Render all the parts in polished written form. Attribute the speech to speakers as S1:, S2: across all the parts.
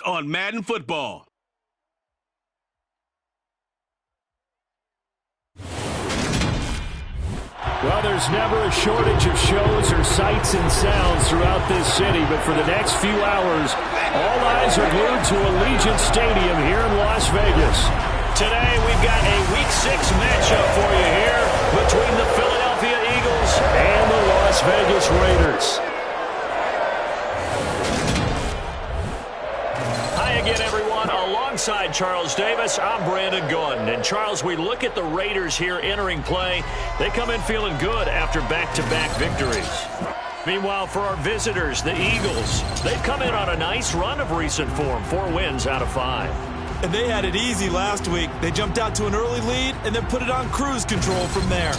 S1: on Madden Football.
S2: Well, there's never a shortage of shows or sights and sounds throughout this city, but for the next few hours, all eyes are glued to Allegiant Stadium here in Las Vegas.
S3: Today, we've got a Week 6 matchup for you here between the Philadelphia Eagles
S2: and the Las Vegas Raiders.
S3: Hi again, everyone. Alongside Charles Davis, I'm Brandon Gordon. And Charles, we look at the Raiders here entering play. They come in feeling good after back-to-back victories. Meanwhile, for our visitors, the Eagles, they've come in on a nice run of recent form, 4 wins out of 5.
S4: And they had it easy last week. They jumped out to an early lead and then put it on cruise control from there.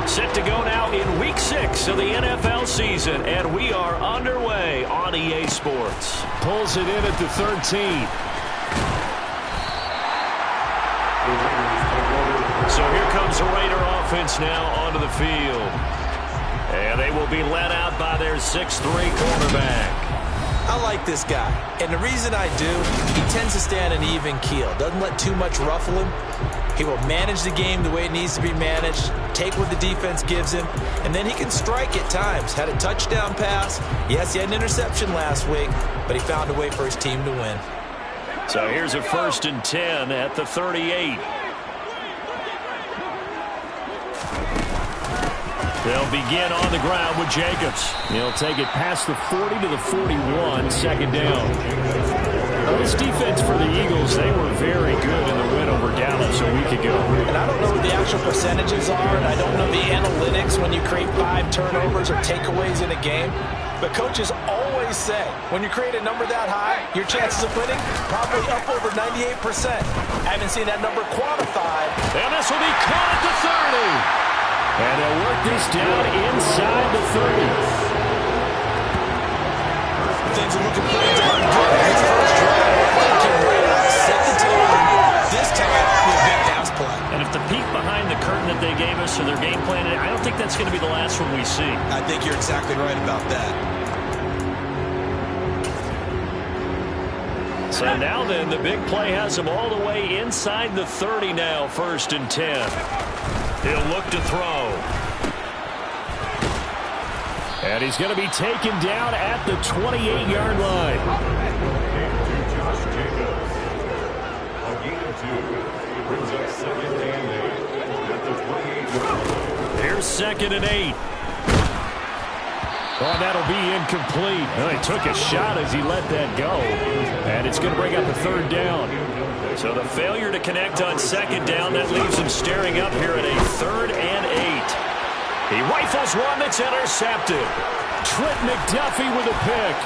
S3: Set to go now in Week 6 of the NFL season, and we are underway on EA Sports.
S2: Pulls it in at the 13.
S3: So here comes the Raider offense now onto the field. And they will be led out by their 6'3 quarterback.
S4: I like this guy, and the reason I do, he tends to stay on an even keel. Doesn't let too much ruffle him. He will manage the game the way it needs to be managed, take what the defense gives him, and then he can strike at times. Had a touchdown pass. Yes, he had an interception last week, but he found a way for his team to win.
S3: So here's a 1st and 10 at the 38. They'll begin on the ground with Jacobs.
S2: He'll take it past the 40 to the 41, 2nd down. Well, this defense for the Eagles, they were very good in the win over Dallas a week ago.
S4: And I don't know what the actual percentages are, and I don't know the analytics when you create 5 turnovers or takeaways in a game. But coaches always say, when you create a number that high, your chances of winning probably up over 98%. I haven't seen that number quantified.
S3: And this will be caught at the 30.
S2: And they'll work this down inside the 30.
S4: Things are looking pretty darn good. His first drive, they came right out, set the tone. This time, with a big pass play.
S3: And if the peek behind the curtain that they gave us or their game plan, I don't think that's going to be the last one we see.
S4: I think you're exactly right about that.
S3: So now then, the big play has him all the way inside the 30 now, 1st and 10. He'll look to throw.
S2: And he's going to be taken down at the 28-yard line.
S3: Here's 2nd and 8.
S2: Oh, that'll be incomplete. Well, he took a shot as he let that go. And it's going to bring up a 3rd down.
S3: So the failure to connect on 2nd down, that leaves him staring up here at a 3rd and 8. He rifles one that's intercepted.
S2: Trent McDuffie with a pick.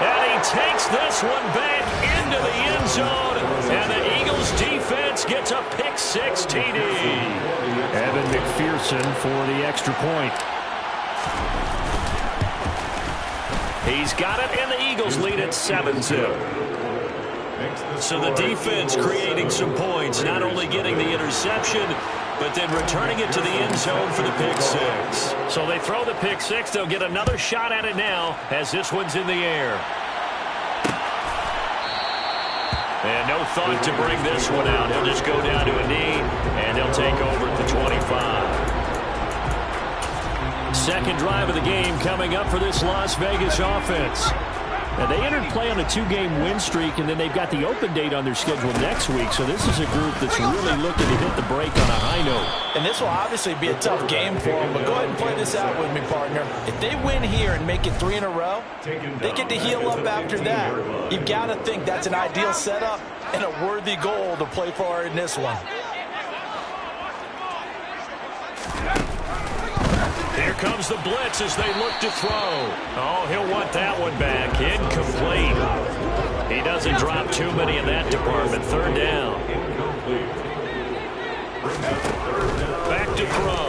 S3: And he takes this one back into the end zone. And the Eagles defense gets a pick 6 TD.
S2: Evan McPherson for the extra point.
S3: He's got it, and the Eagles lead at 7-2. So the defense creating some points, not only getting the interception, but then returning it to the end zone for the pick six. So they throw the pick six. They'll get another shot at it now as this one's in the air. And no thought to bring this one out. He'll just go down to a knee, and he'll take over at the 25.
S2: Second drive of the game coming up for this Las Vegas offense. Now, they entered play on a 2-game win streak, and then they've got the open date on their schedule next week. So this is a group that's really looking to hit the break on a high note.
S4: And this will obviously be a tough game for them, but go ahead and play this out with me, partner. If they win here and make it 3 in a row, they get to heal up after that. You've got to think that's an ideal setup and a worthy goal to play for in this one.
S3: Here comes the blitz as they look to throw. Oh, he'll want that one back. Incomplete. He doesn't drop too many in that department. Third down. Back to throw.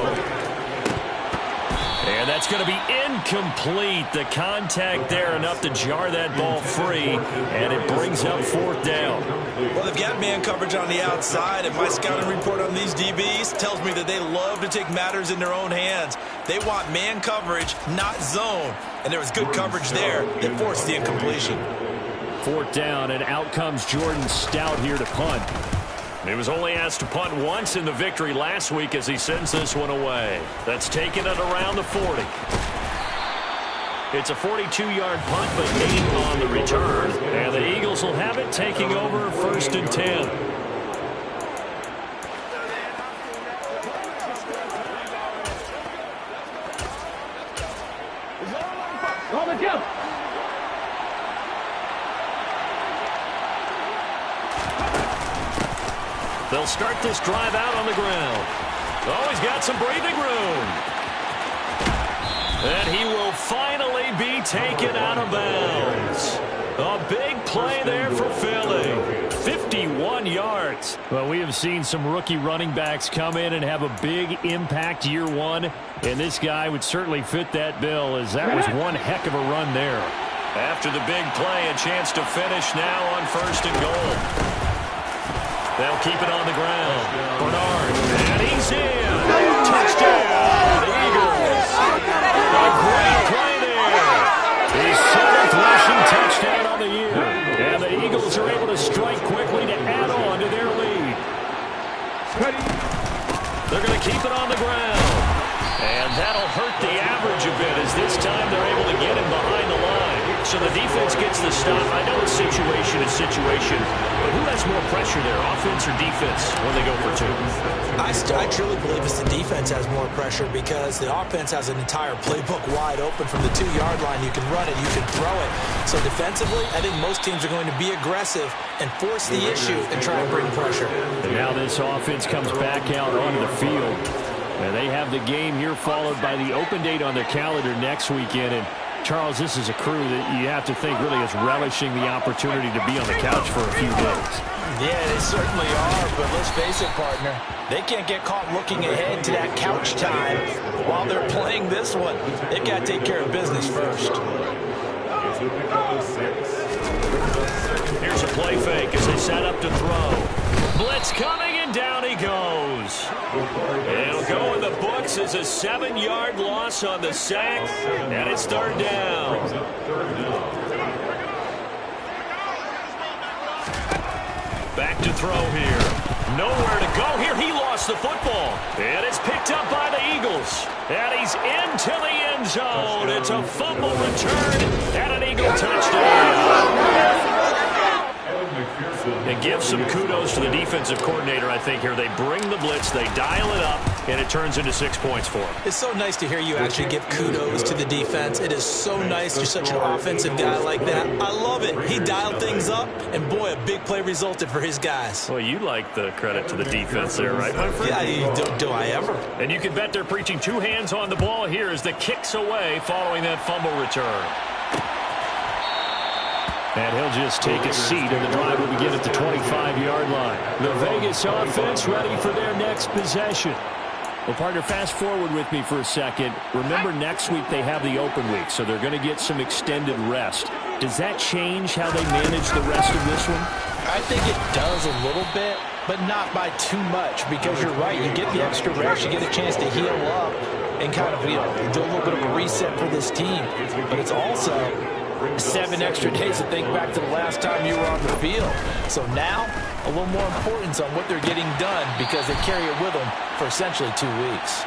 S3: And that's going to be incomplete. The contact there enough to jar that ball free, and it brings up fourth down.
S4: Well, they've got man coverage on the outside, and my scouting report on these DBs tells me that they love to take matters in their own hands. They want man coverage, not zone, and there was good coverage there that forced the incompletion.
S2: Fourth down, and out comes Jordan Stout here to punt.
S3: He was only asked to punt once in the victory last week as he sends this one away. That's taken it around the 40. It's a 42-yard punt, but 8 on the return. And the Eagles will have it, taking over 1st and 10. They'll start this drive out on the ground. Oh, he's got some breathing room. And he will finally be taken out of bounds. A big play there for Philly. 51 yards.
S2: Well, we have seen some rookie running backs come in and have a big impact year one, and this guy would certainly fit that bill, as that was one heck of a run there.
S3: After the big play, a chance to finish now on 1st and goal. They'll keep it on the ground. Bernard, and he's in. Touchdown, the Eagles. A great play there. His 7th rushing touchdown on the year.
S2: And the Eagles are able to strike quickly to add on to their lead.
S3: They're going to keep it on the ground. And that'll hurt the average a bit, as this time they're able to get him behind the line. So the defense gets the stop. I know it's situation is situation, but who has more pressure there, offense or defense, when they go for 2?
S4: I truly believe it's the defense has more pressure because the offense has an entire playbook wide open from the 2-yard line. You can run it, you can throw it. So defensively, I think most teams are going to be aggressive and force the issue and try and bring pressure.
S2: And now this offense comes back out onto the field. And they have the game here followed by the open date on their calendar next weekend. And Charles, this is a crew that you have to think really is relishing the opportunity to be on the couch for a few days.
S4: Yeah, they certainly are, but let's face it, partner. They can't get caught looking ahead to that couch time while they're playing this one. They've got to take care of business first.
S3: Here's a play fake as they set up to throw. Blitz coming, and down he goes. It'll go in the books as a 7-yard loss on the sack, and it's 3rd down. Back to throw here. Nowhere to go here. He lost the football. And it's picked up by the Eagles. And he's into the end zone. It's a fumble return and an Eagle touchdown. And give some kudos to the defensive coordinator, I think, here. They bring the blitz, they dial it up, and it turns into 6 points for them.
S4: It's so nice to hear you actually give kudos to the defense. It is so nice. You're such an offensive guy like that. I love it. He dialed things up, and boy, a big play resulted for his guys.
S3: Well, you like the credit to the defense there, right, my friend?
S4: Yeah, do I ever?
S3: And you can bet they're preaching 2 hands on the ball here as the kick's away following that fumble return.
S2: And he'll just take a seat, and the drive will begin at the 25-yard line. The Vegas offense ready for their next possession. Well, partner, fast forward with me for a second. Remember, next week they have the open week, so they're going to get some extended rest. Does that change how they manage the rest of this one?
S4: I think it does a little bit, but not by too much, because you're right. You get the extra rest, you get a chance to heal up and kind of, do a little bit of a reset for this team. But it's also 7 extra days to think back to the last time you were on the field. So now, a little more importance on what they're getting done, because they carry it with them for essentially 2 weeks.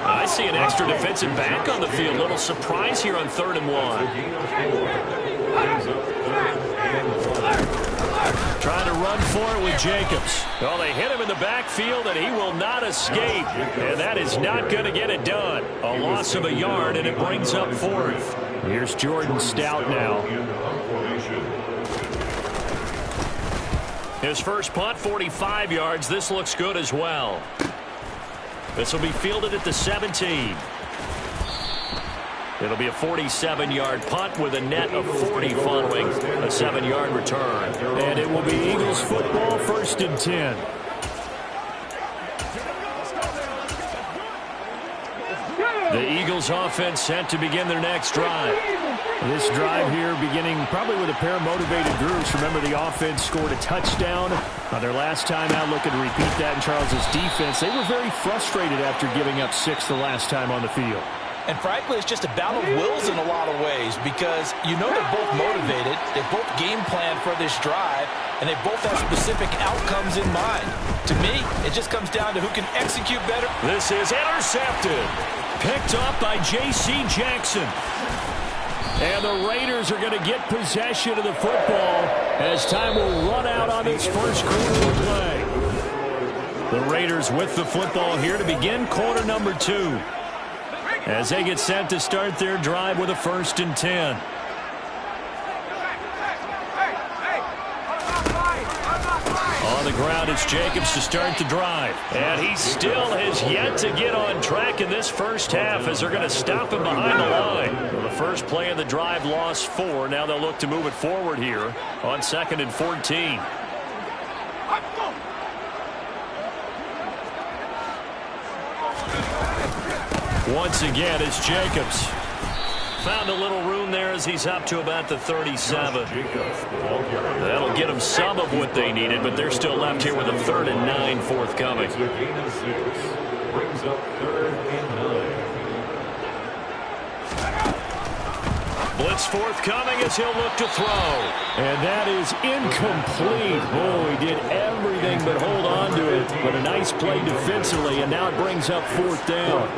S3: I see an extra defensive back on the field. Little surprise here on 3rd and 1. Trying to run for it with Jacobs. Well, they hit him in the backfield, and he will not escape. And that is not going to get it done. A loss of a yard, and it brings up 4th. Here's Jordan Stout now. His first punt, 45 yards. This looks good as well. This will be fielded at the 17. It'll be a 47-yard punt with a net of 40 following a 7-yard return.
S2: And it will be Eagles football, 1st and 10.
S3: The Eagles offense set to begin their next drive.
S2: This drive here beginning probably with a pair of motivated groups. Remember, the offense scored a touchdown on their last time out. Looking to repeat that in Charles's defense. They were very frustrated after giving up 6 the last time on the field.
S4: And frankly, it's just a battle of wills in a lot of ways, because they're both motivated, they both game plan for this drive, and they both have specific outcomes in mind. To me, it just comes down to who can execute better.
S3: This is intercepted. Picked up by J.C. Jackson. And the Raiders are going to get possession of the football as time will run out on this first quarter of play. The Raiders with the football here to begin quarter number 2. As they get set to start their drive with a 1st and 10. On the ground, it's Jacobs to start the drive. And he still has yet to get on track in this first half, as they're going to stop him behind the line. Well, the first play of the drive lost 4. Now they'll look to move it forward here on 2nd and 14. Once again, it's Jacobs. Found a little room there as he's up to about the 37. That'll get them some of what they needed, but they're still left here with a 3rd and 9 forthcoming. Blitz forthcoming as he'll look to throw.
S2: And that is incomplete. Oh, he did everything but hold on to it. But a nice play defensively, and now it brings up 4th down.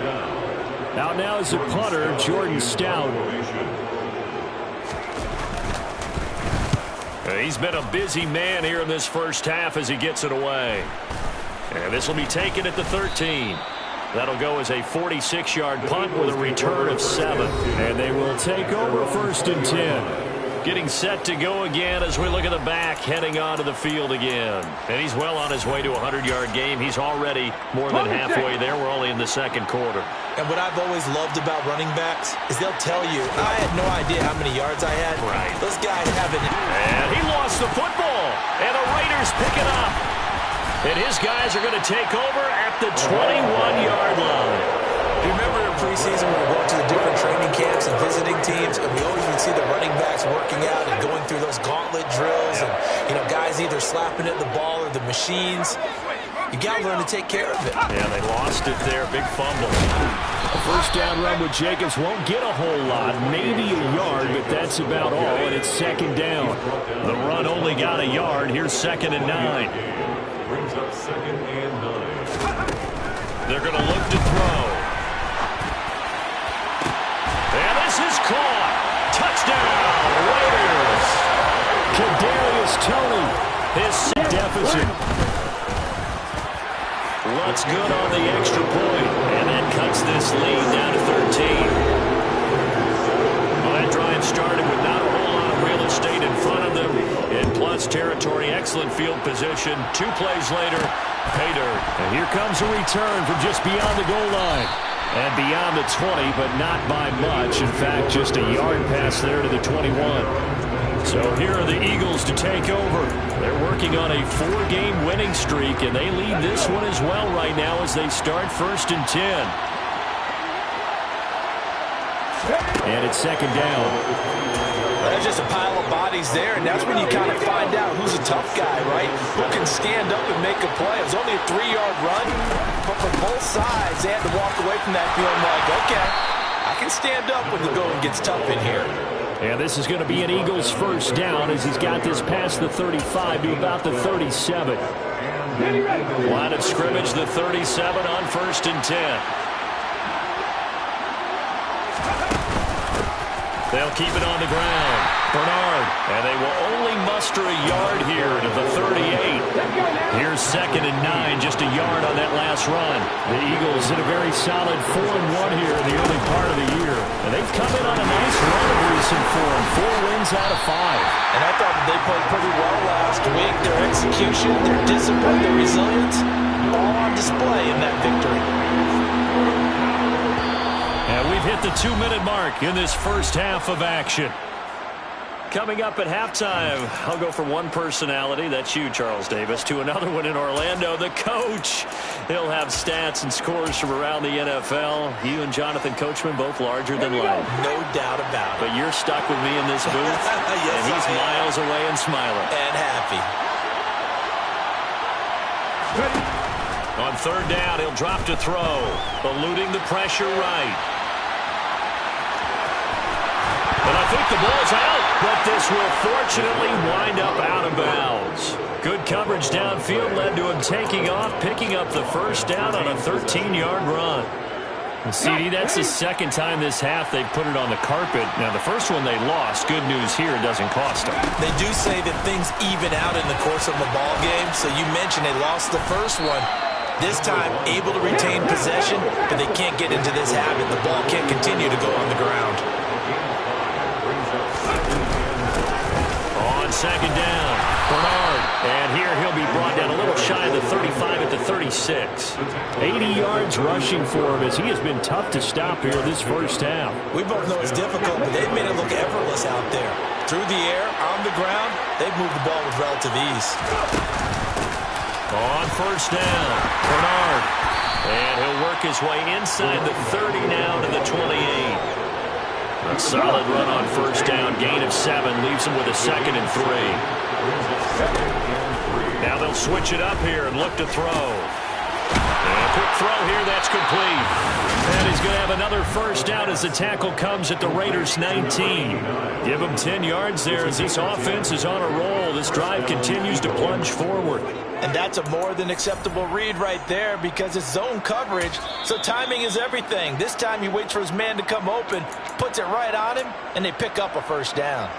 S2: Out now is the punter, Jordan Stout.
S3: He's been a busy man here in this first half as he gets it away. And this will be taken at the 13. That'll go as a 46-yard punt with a return of 7.
S2: And they will take over 1st and 10.
S3: Getting set to go again as we look at the back, heading onto the field again. And he's well on his way to a 100-yard game. He's already more than halfway there. We're only in the 2nd quarter.
S4: And what I've always loved about running backs is they'll tell you, I had no idea how many yards I had.
S3: Right.
S4: Those guys haven't.
S3: And he lost the football. And the Raiders pick it up. And his guys are going to take over at the 21-yard line.
S4: You remember in preseason when we went to the different training camps and visiting teams, and we always would see the running backs working out and going through those gauntlet drills, and guys either slapping at the ball or the machines. You got to learn to take care of it.
S3: Yeah, they lost it there. Big fumble.
S2: A first down run with Jacobs won't get a whole lot, maybe a yard, but that's about all, and it's 2nd down.
S3: The run only got a yard. Here's 2nd and 9.
S1: Brings up 2nd and 9.
S3: They're going to look to throw. And this is caught. Touchdown, Raiders.
S2: Kadarius Toney,
S3: His deficit. Looks good on the extra point. And that cuts this lead down to 13. Well, that drive started with not a whole lot of real estate in front of them. In plus territory, excellent field position. 2 plays later, pay dirt.
S2: and here comes a return from just beyond the goal line. And beyond the 20, but not by much. In fact, just a yard pass there to the 21.
S3: So here are the Eagles to take over. They're working on a 4-game winning streak, and they lead this one as well right now as they start 1st and 10.
S2: And it's second down.
S4: There's just a pile of bodies there, and that's when you kind of find out who's a tough guy, right? Who can stand up and make a play. It was only a 3-yard run, but for both sides, they had to walk away from that feeling like, okay, I can stand up when the going gets tough in here.
S2: And this is going to be an Eagles first down as he's got this past the 35 to about the 37.
S3: Line of scrimmage, the 37 on 1st and 10. They'll keep it on the ground. Bernard, and they will only muster a yard here to the 38. Here's 2nd and 9, just a yard on that last run.
S2: The Eagles in a very solid 4-1 here in the early part of the year. And they've come in on a nice run of recent form, 4 wins out of 5.
S4: And I thought that they played pretty well last week. Their execution, their discipline, their resilience, all on display in that victory.
S3: And we've hit the 2-minute mark in this first half of action. Coming up at halftime, I'll go from one personality, that's you, Charles Davis, to another one in Orlando, the coach. He'll have stats and scores from around the NFL. You and Jonathan Coachman both larger than life.
S4: No doubt about it.
S3: But you're stuck with me in this booth,
S4: yes,
S3: and he's miles away and smiling.
S4: And happy.
S3: On 3rd down, he'll drop to throw, eluding the pressure right. And I think the ball's out, but this will fortunately wind up out of bounds. Good coverage downfield led to him taking off, picking up the first down on a 13-yard run. And CD, that's the second time this half they've put it on the carpet. Now, the first one they lost. Good news here, it doesn't cost them.
S4: They do say that things even out in the course of a ball game. So you mentioned they lost the first one. This time, able to retain possession, but they can't get into this habit. The ball can't continue to go on the ground.
S3: On 2nd down, Bernard. And here he'll be brought down a little shy of the 35 at the 36.
S2: 80 yards rushing for him as he has been tough to stop here this first half.
S4: We both know it's difficult, but they've made it look effortless out there. Through the air, on the ground, they've moved the ball with relative ease.
S3: On 1st down, Bernard. And he'll work his way inside the 30 now to the 28. A solid run on 1st down, gain of 7, leaves him with a 2nd and 3. Now they'll switch it up here and look to throw. And a quick throw here, that's complete. And he's going to have another first down as the tackle comes at the Raiders' 19. Give him 10 yards there as this offense is on a roll. This drive continues to plunge forward.
S4: And that's a more than acceptable read right there because it's zone coverage, so timing is everything. This time he waits for his man to come open, puts it right on him, and they pick up a first down.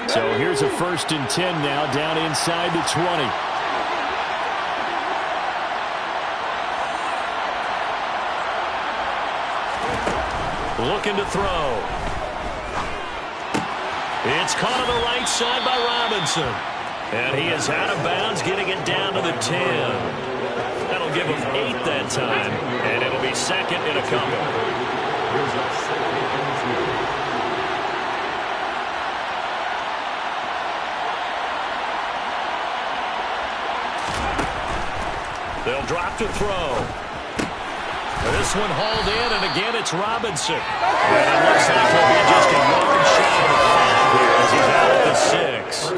S2: So here's a 1st and 10 now, down inside the 20.
S3: Looking to throw. It's caught on the right side by Robinson. And he is out of bounds, getting it down to the 10. That'll give him 8 that time, and it'll be 2nd and a couple. They'll drop to throw. This one hauled in, and again it's Robinson. And it looks like he'll be just a yard shy of the 5 here as he's out at the 6.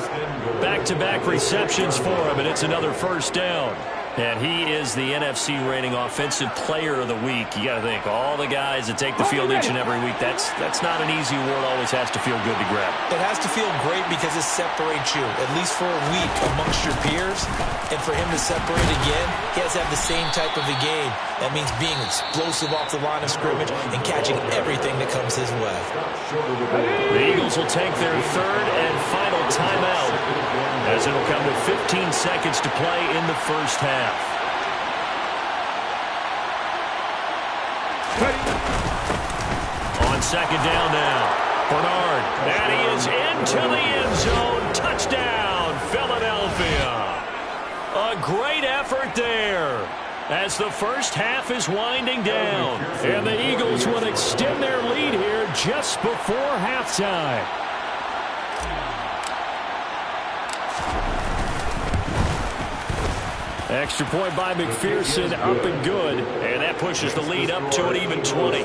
S3: Back-to-back receptions for him, and it's another first down. And he is the NFC reigning offensive player of the week. You got to think, all the guys that take the field each and every week, that's not an easy award. Always has to feel good to grab.
S4: It has to feel great because it separates you, at least for a week, amongst your peers. And for him to separate again, he has to have the same type of a game. That means being explosive off the line of scrimmage and catching everything that comes his way.
S3: The Eagles will take their 3rd and final timeout as it'll come to 15 seconds to play in the first half. On 2nd down now, Bernard, and he is into the end zone. Touchdown, Philadelphia. A great effort there as the first half is winding down.
S2: And the Eagles will extend their lead here just before halftime. Extra point by McPherson, up and good.
S3: And that pushes the lead up to an even 20.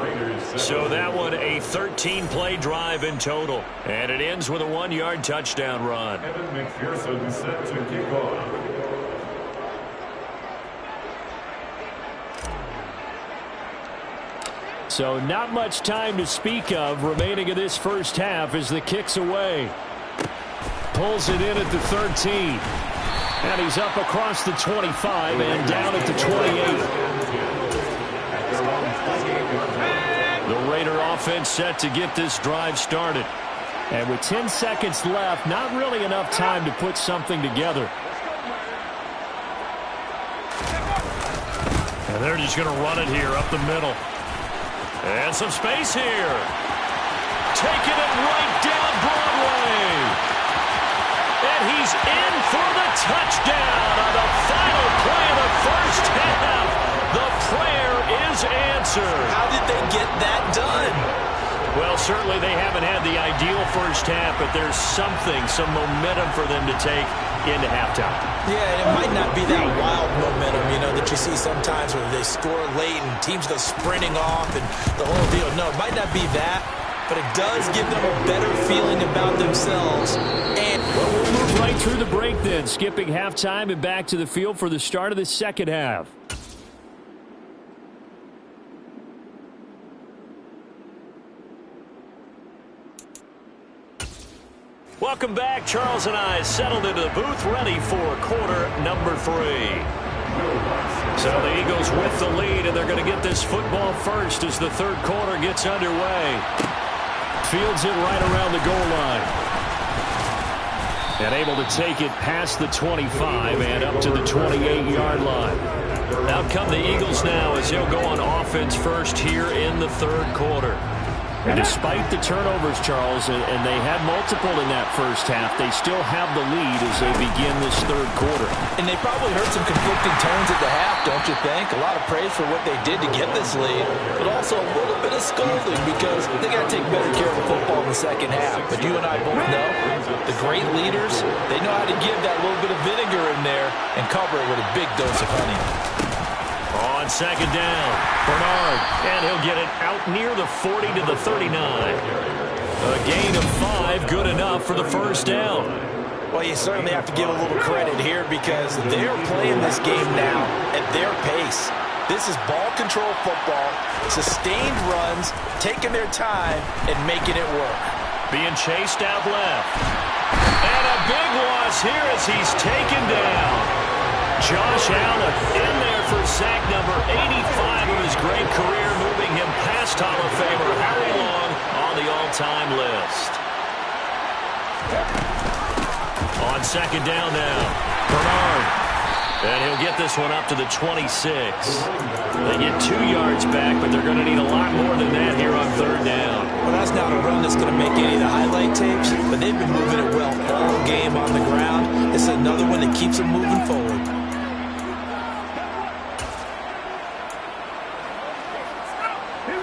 S1: Raiders
S3: So that one a 13-play drive in total. And it ends with a 1-yard touchdown run.
S1: Evan McPherson set to kick off.
S2: So not much time to speak of remaining in this first half as the kick's away. Pulls it in at the 13. And he's up across the 25 and down at the 28. The Raider offense set to get this drive started. And with 10 seconds left, not really enough time to put something together.
S3: And they're just going to run it here up the middle. And some space here. Taking it right down Broadway. And he's in for the touchdown on the final play of the first half. The prayer is answered.
S4: How did they get that done?
S3: Well, certainly they haven't had the ideal first half, but there's something, some momentum for them to take into halftime.
S4: Yeah, and it might not be that wild momentum, you know, that you see sometimes where they score late and teams go sprinting off and the whole deal. No, it might not be that, but it does give them a better feeling about themselves. And
S2: well, we'll move right through the break then, skipping halftime and back to the field for the start of the second half.
S3: Welcome back. Charles and I settled into the booth, ready for quarter number 3. So the Eagles with the lead, and they're going to get this football first as the third quarter gets underway.
S2: Fields it right around the goal line. And able to take it past the 25 and up to the 28-yard line.
S3: Out come the Eagles now as they'll go on offense first here in the third quarter.
S2: And despite the turnovers, Charles, and they had multiple in that first half, they still have the lead as they begin this third quarter.
S4: And they probably heard some conflicting tones at the half, don't you think? A lot of praise for what they did to get this lead, but also a little bit of scolding because they got to take better care of the football in the second half. But you and I both know the great leaders, they know how to give that little bit of vinegar in there and cover it with a big dose of honey.
S3: On second down, Bernard, and he'll get it out near the 40 to the 39. A gain of 5, good enough for the first down.
S4: Well, you certainly have to give a little credit here because they're playing this game now at their pace. This is ball control football, sustained runs, taking their time, and making it work.
S3: Being chased out left. And a big loss here as he's taken down. Josh Allen in there for sack number 85 of his great career, moving him past Hall of Famer Harry Long on the all-time list. On second down now, Bernard. And he'll get this one up to the 26. They get 2 yards back, but they're going to need a lot more than that here on third down.
S4: Well, that's not a run that's going to make any of the highlight tapes, but they've been moving it well all game on the ground. This is another one that keeps them moving forward.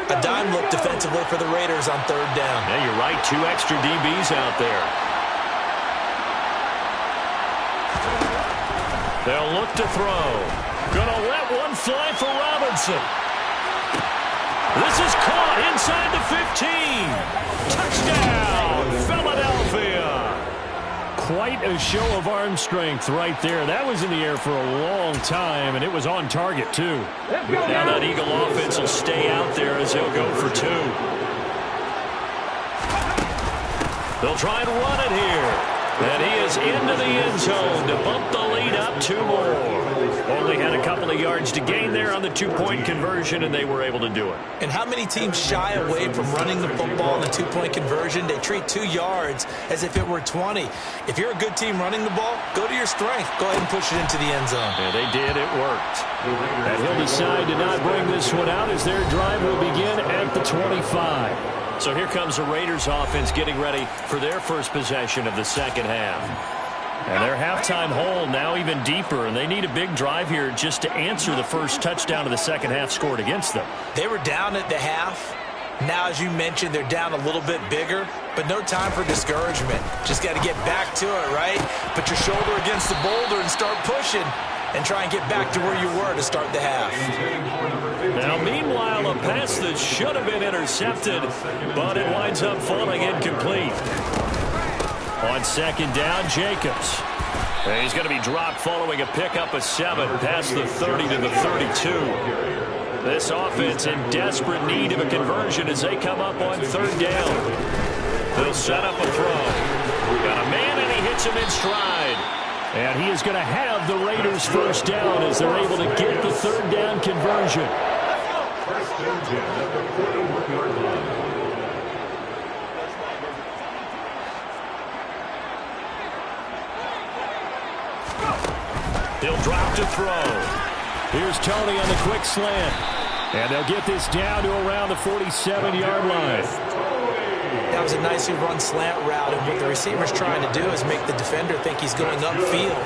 S4: A dime look defensively for the Raiders on third down.
S3: Yeah, you're right. 2 extra DBs out there. They'll look to throw. Gonna let one fly for Robinson. This is caught inside the 15. Touchdown, Philadelphia.
S2: Quite a show of arm strength right there. That was in the air for a long time, and it was on target, too.
S3: Now that Eagle offense will stay out there as they'll go for 2. They'll try and run it here. And he is into the end zone to bump the lead up 2 more. Only had a couple of yards to gain there on the 2-point conversion, and they were able to do it.
S4: And how many teams shy away from running the football in the 2-point conversion? They treat 2 yards as if it were 20. If you're a good team running the ball, go to your strength. Go ahead and push it into the end zone.
S3: Yeah, they did. It worked.
S2: And he'll decide to not bring this one out as their drive will begin at the 25.
S3: So here comes the Raiders offense getting ready for their first possession of the second half.
S2: And their halftime hole now even deeper, and they need a big drive here just to answer the first touchdown of the second half scored against them.
S4: They were down at the half. Now, as you mentioned, they're down a little bit bigger, but no time for discouragement. Just got to get back to it, right? Put your shoulder against the boulder and start pushing. and try and get back to where you were to start the half.
S3: Now, meanwhile, a pass that should have been intercepted, but it winds up falling incomplete. On second down, Jacobs. And he's going to be dropped following a pickup of 7 past the 30 to the 32. This offense in desperate need of a conversion as they come up on third down. They'll set up a throw. Got a man, and he hits him in stride.
S2: And he is going to have the Raiders first down as they're able to get the third down conversion.
S1: First and 10 at the 41-yard line.
S3: He'll drop to throw.
S2: Here's Tony on the quick slant. And they'll get this down to around the 47-yard line.
S4: That was a nicely run slant route, and what the receiver's trying to do is make the defender think he's going upfield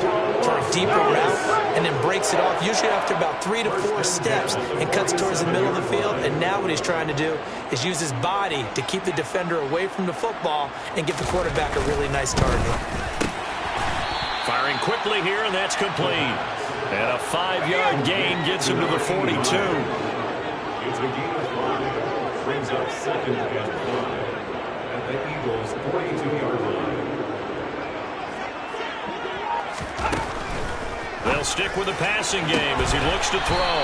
S4: for a deeper route, and then breaks it off, usually after about 3 to 4 steps, and cuts towards the middle of the field. And now what he's trying to do is use his body to keep the defender away from the football and give the quarterback a really nice target.
S3: Firing quickly here, and that's complete. And a 5-yard gain gets him to the 42.
S1: It's a gain of 5. Brings up second and 5 at the Eagles' 42-yard line.
S3: They'll stick with the passing game as he looks to throw.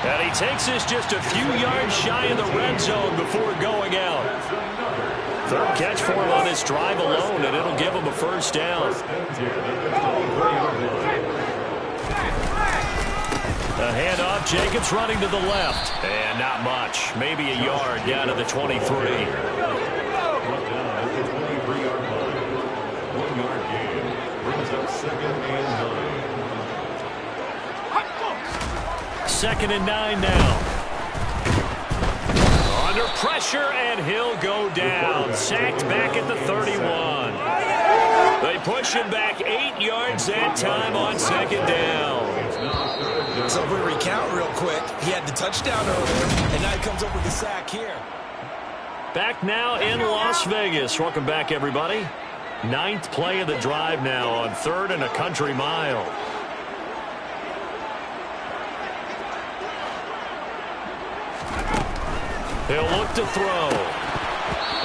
S3: And he takes this just a few yards shy of the red zone before going out. Third catch for him on this drive alone, and it'll give him a first down. A handoff, Jacobs running to the left. And not much, maybe a yard down to the 23.
S1: Down at the 23-yard line. 1-yard gain. Brings up second and 9.
S3: Second and 9 now. Under pressure, and he'll go down. Sacked back at the 31. They push him back 8 yards that time on second down.
S4: So if we recount real quick, he had the touchdown earlier, and now he comes up with the sack here.
S3: Back now in Las Vegas. Welcome back, everybody. 9th play of the drive now on 3rd and a country mile. He'll look to throw.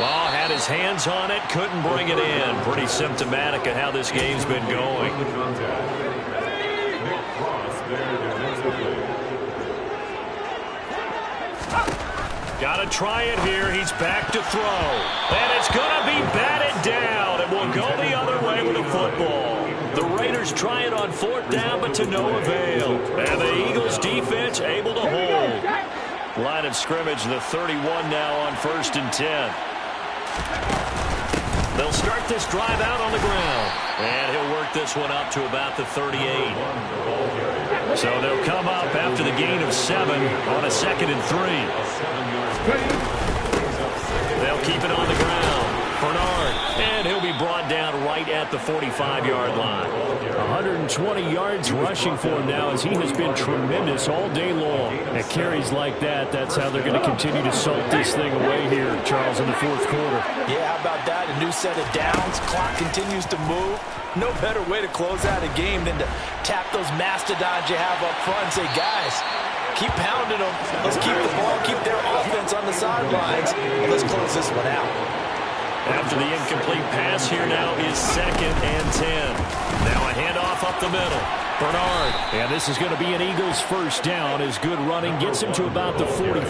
S3: Well, had his hands on it, couldn't bring it in. Pretty symptomatic of how this game's been going. Got to try it here. He's back to throw. And it's going to be batted down. It will go the other way with the football. The Raiders try it on 4th down, but to no avail. And the Eagles defense able to hold. Line of scrimmage, the 31 now on 1st and 10. They'll start this drive out on the ground. And he'll work this one up to about the 38. So they'll come up after the gain of 7 on a 2nd and 3. They'll keep it on the ground. Bernard, and he'll be brought down right at the 45-yard line.
S2: 120 yards rushing for him now as he has been tremendous all day long. At carries like that, that's how they're going to continue to salt this thing away here, Charles, in the 4th quarter.
S4: Yeah, how about that? A new set of downs. Clock continues to move. No better way to close out a game than to tap those mastodons you have up front and say, guys, keep pounding them. Let's keep the ball, keep their offense on the sidelines, and let's close this one out.
S3: After the incomplete pass, here now is 2nd and 10. Now a handoff up the middle. Bernard.
S2: And this is going to be an Eagles first down as good running gets him to about the 44.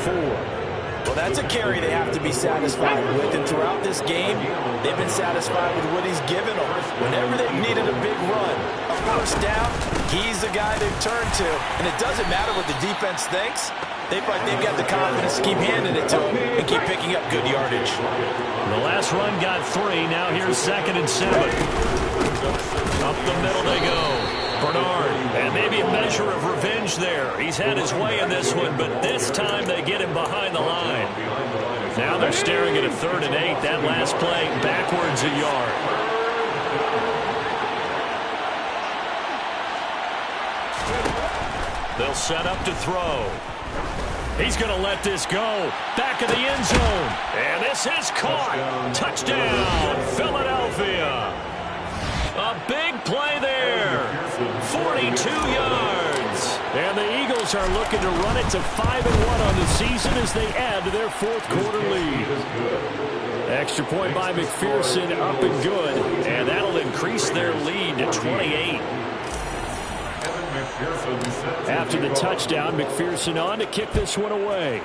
S4: Well, that's a carry they have to be satisfied with. And throughout this game, they've been satisfied with what he's given them. Whenever they've needed a big run, a first down, he's the guy they've turned to. And it doesn't matter what the defense thinks. They've got the confidence to keep handing it to him and keep picking up good yardage.
S3: The last run got 3. Now here's 2nd and 7. Up the middle they go. Bernard, and maybe a measure of revenge there. He's had his way in this one, but this time they get him behind the line. Now they're staring at a 3rd and 8. That last play backwards a yard. They'll set up to throw. He's going to let this go. Back of the end zone. And this is caught. Touchdown, Philadelphia. A big play there. 42 yards.
S2: Eagles are looking to run it to 5-1 on the season as they add to their fourth quarter lead. Extra point by McPherson, up and good. And that'll increase their lead to 28. After the touchdown, McPherson on to kick this one away.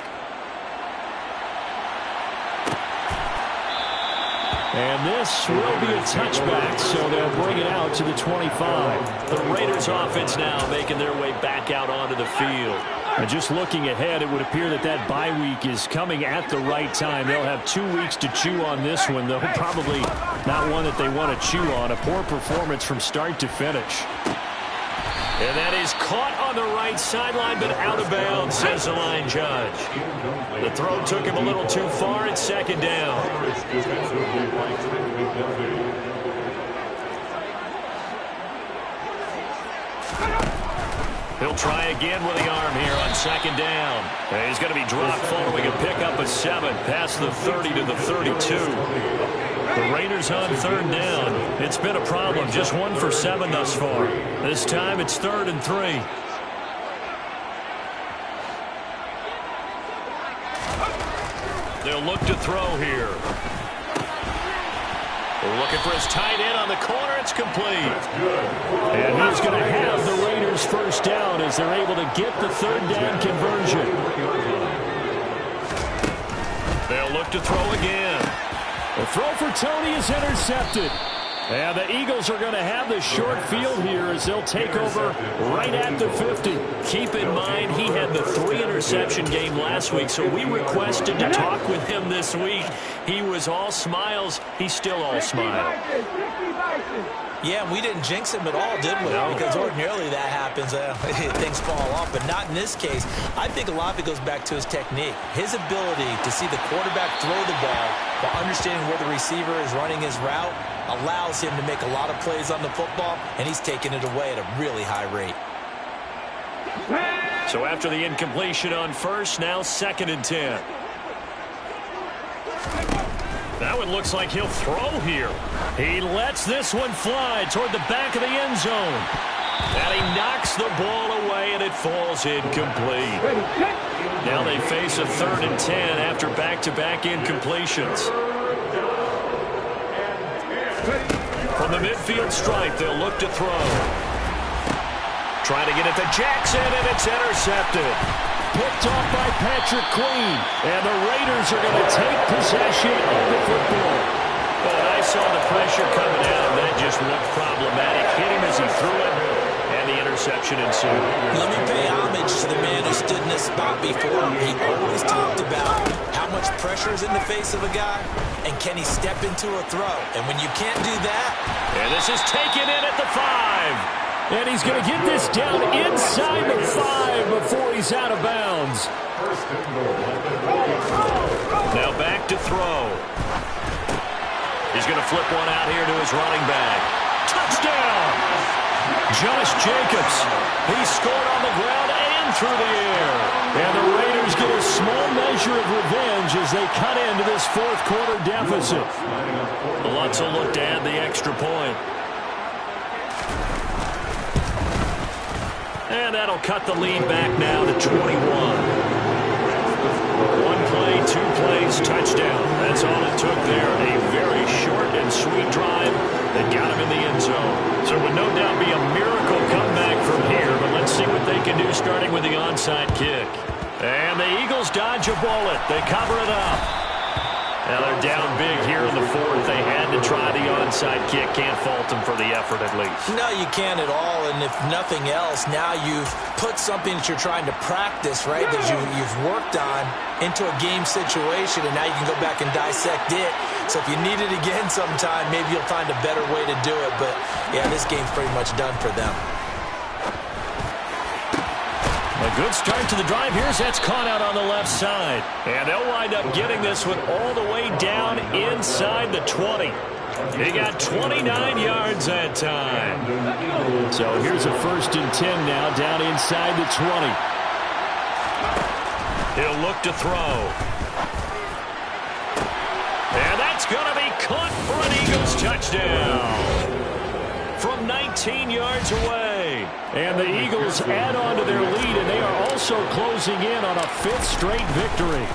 S2: And this will be a touchback, so they'll bring it out to the 25.
S3: The Raiders offense now making their way back out onto the field.
S2: And just looking ahead, it would appear that that bye week is coming at the right time. They'll have 2 weeks to chew on this one, though probably not one that they want to chew on. A poor performance from start to finish.
S3: And that is caught on the right sideline, but out of bounds, says the line judge. The throw took him a little too far. It's second down. He'll try again with the arm here on second down. And he's going to be dropped following a pickup of 7 past the 30 to the 32. The Raiders on third down. It's been a problem. Just 1 for 7 thus far. This time it's 3rd and 3. They'll look to throw here. Looking for his tight end on the corner. It's complete.
S2: And he's going to have the Raiders first down as they're able to get the third down conversion.
S3: They'll look to throw again.
S2: The throw for Tony is intercepted. And the Eagles are going to have the short field here as they'll take over right at the 50.
S3: Keep in mind, he had the 3-interception game last week, so we requested to talk with him this week. He was all smiles. He's still all smile.
S4: Yeah, we didn't jinx him at all, did we?
S3: No.
S4: Because ordinarily that happens. Things fall off, but not in this case. I think a lot of it goes back to his technique. His ability to see the quarterback throw the ball while understanding where the receiver is running his route allows him to make a lot of plays on the football, and he's taking it away at a really high rate.
S3: So after the incompletion on first, now 2nd and 10. That one looks like he'll throw here.
S2: He lets this one fly toward the back of the end zone.
S3: And he knocks the ball away, and it falls incomplete. Now they face a 3rd and 10 after back-to-back incompletions. From the midfield stripe, they'll look to throw. Trying to get it to Jackson, and it's intercepted.
S2: Picked off by Patrick Queen. And the Raiders are going to take possession of the football.
S3: But I saw the pressure coming at him. That just looked problematic. Hit him as he threw it, and the interception ensued.
S4: Let me pay homage to the man who stood in this spot before. He always talked about how much pressure is in the face of a guy, and can he step into a throw. And when you can't do that...
S3: And this is taken in at the 5.
S2: And he's going to get this down inside the 5 before he's out of bounds.
S3: Now back to throw. He's going to flip one out here to his running back. Touchdown! Josh Jacobs. He scored on the ground and through the air.
S2: And the Raiders get a small measure of revenge as they cut into this fourth quarter deficit.
S3: Lots of look to add the extra point. And that'll cut the lead back now to 21. 1 play, 2 plays, touchdown. That's all it took there. A very short and sweet drive that got him in the end zone. So it would no doubt be a miracle comeback from here, but let's see what they can do starting with the onside kick. And the Eagles dodge a bullet. They cover it up. Now they're down big here in the 4th. They had to try the onside kick. Can't fault them for the effort at least.
S4: No, you can't at all. And if nothing else, now you've put something that you're trying to practice, right, that you've worked on into a game situation, and now you can go back and dissect it. So if you need it again sometime, maybe you'll find a better way to do it. But, yeah, this game's pretty much done for them.
S3: A good start to the drive. Here's that's caught out on the left side. And they'll wind up getting this one all the way down inside the 20. He got 29 yards that time.
S2: So here's a 1st and 10 now down inside the 20.
S3: He'll look to throw. And that's going to be caught for an Eagles touchdown. From 19 yards away. game. And the Eagles add on to their lead, and they are also closing in on a 5th straight victory.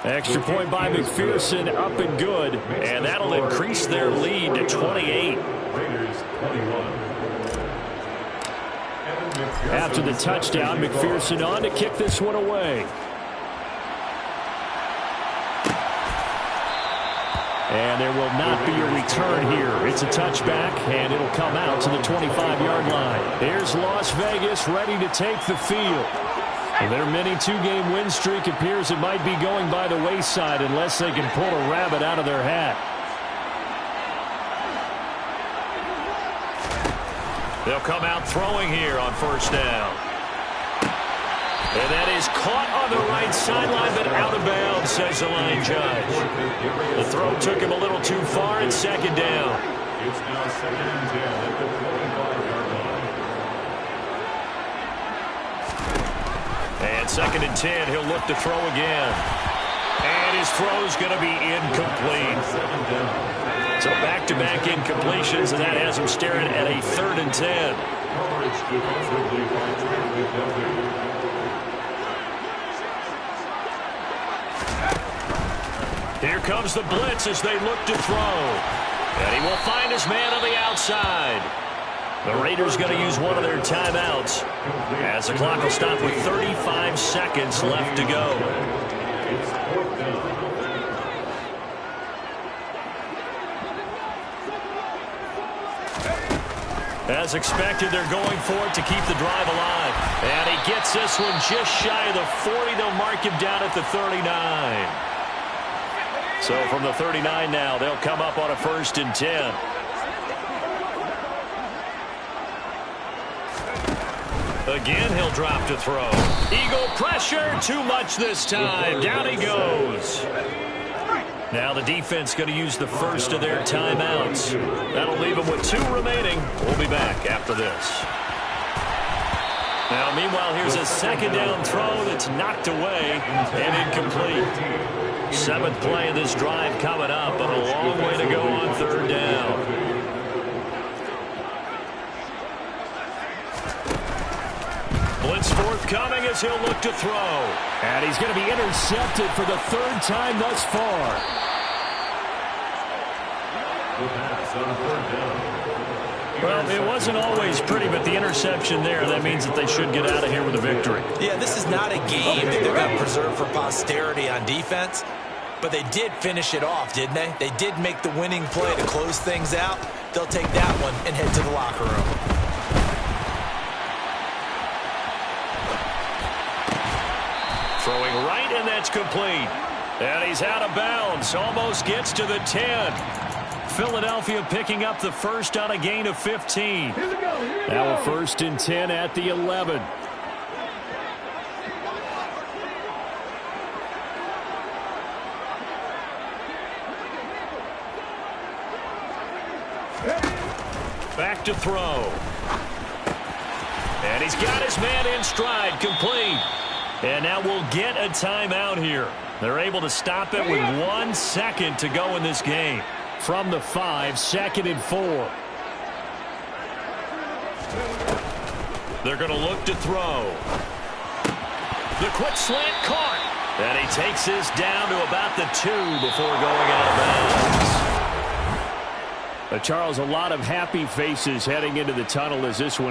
S3: Extra point by McPherson, up and good, and that'll increase their lead to 28.
S1: Raiders 21.
S2: After the touchdown, McPherson on to kick this one away. And there will not be a return here. It's a touchback, and it'll come out to the 25-yard line. Here's Las Vegas ready to take the field. Their mini 2-game win streak appears it might be going by the wayside unless they can pull a rabbit out of their hat.
S3: They'll come out throwing here on 1st down. And that is caught on the right sideline, but out of bounds, says the line judge. The throw took him a little too far, and 2nd down.
S1: It's now 2nd and 10 at the 25-yard line.
S3: And 2nd and 10, he'll look to throw again. And his throw's going to be incomplete. So back-to-back incompletions, and that has him staring at a 3rd and 10.
S1: Coverage defensively by Trent.
S3: Here comes the blitz as they look to throw. And he will find his man on the outside. The Raiders going to use one of their timeouts as the clock will stop with 35 seconds left to go.
S1: It's 4th down.
S3: As expected, they're going for it to keep the drive alive. And he gets this one just shy of the 40. They'll mark him down at the 39. So from the 39 now, they'll come up on a 1st and 10. Again, he'll drop to throw. Eagle pressure, too much this time. Down he goes. Now the defense going to use the first of their timeouts. That'll leave them with 2 remaining. We'll be back after this. Now, meanwhile, here's a 2nd down throw that's knocked away and incomplete. 7th play of this drive coming up, but a long way to go on 3rd down. Blitz forthcoming as he'll look to throw.
S2: And he's going to be intercepted for the 3rd time thus far.
S1: The pass on 3rd down.
S3: Well, it wasn't always pretty, but the interception there, that means that they should get out of here with a victory.
S4: Yeah, this is not a game that they're going to preserve for posterity on defense, but they did finish it off, didn't they? They did make the winning play to close things out. They'll take that one and head to the locker room.
S3: Throwing right, and that's complete. And he's out of bounds, almost gets to the 10. Philadelphia picking up the first on a gain of 15.
S2: Now a 1st and 10 at the 11.
S3: Back to throw. And he's got his man in stride, complete. And now we'll get a timeout here. They're able to stop it with 1 second to go in this game.
S2: From the 5, 2nd and 4.
S3: They're going to look to throw. The quick slant caught. And he takes this down to about the 2 before going out of bounds.
S2: Charles, a lot of happy faces heading into the tunnel as this one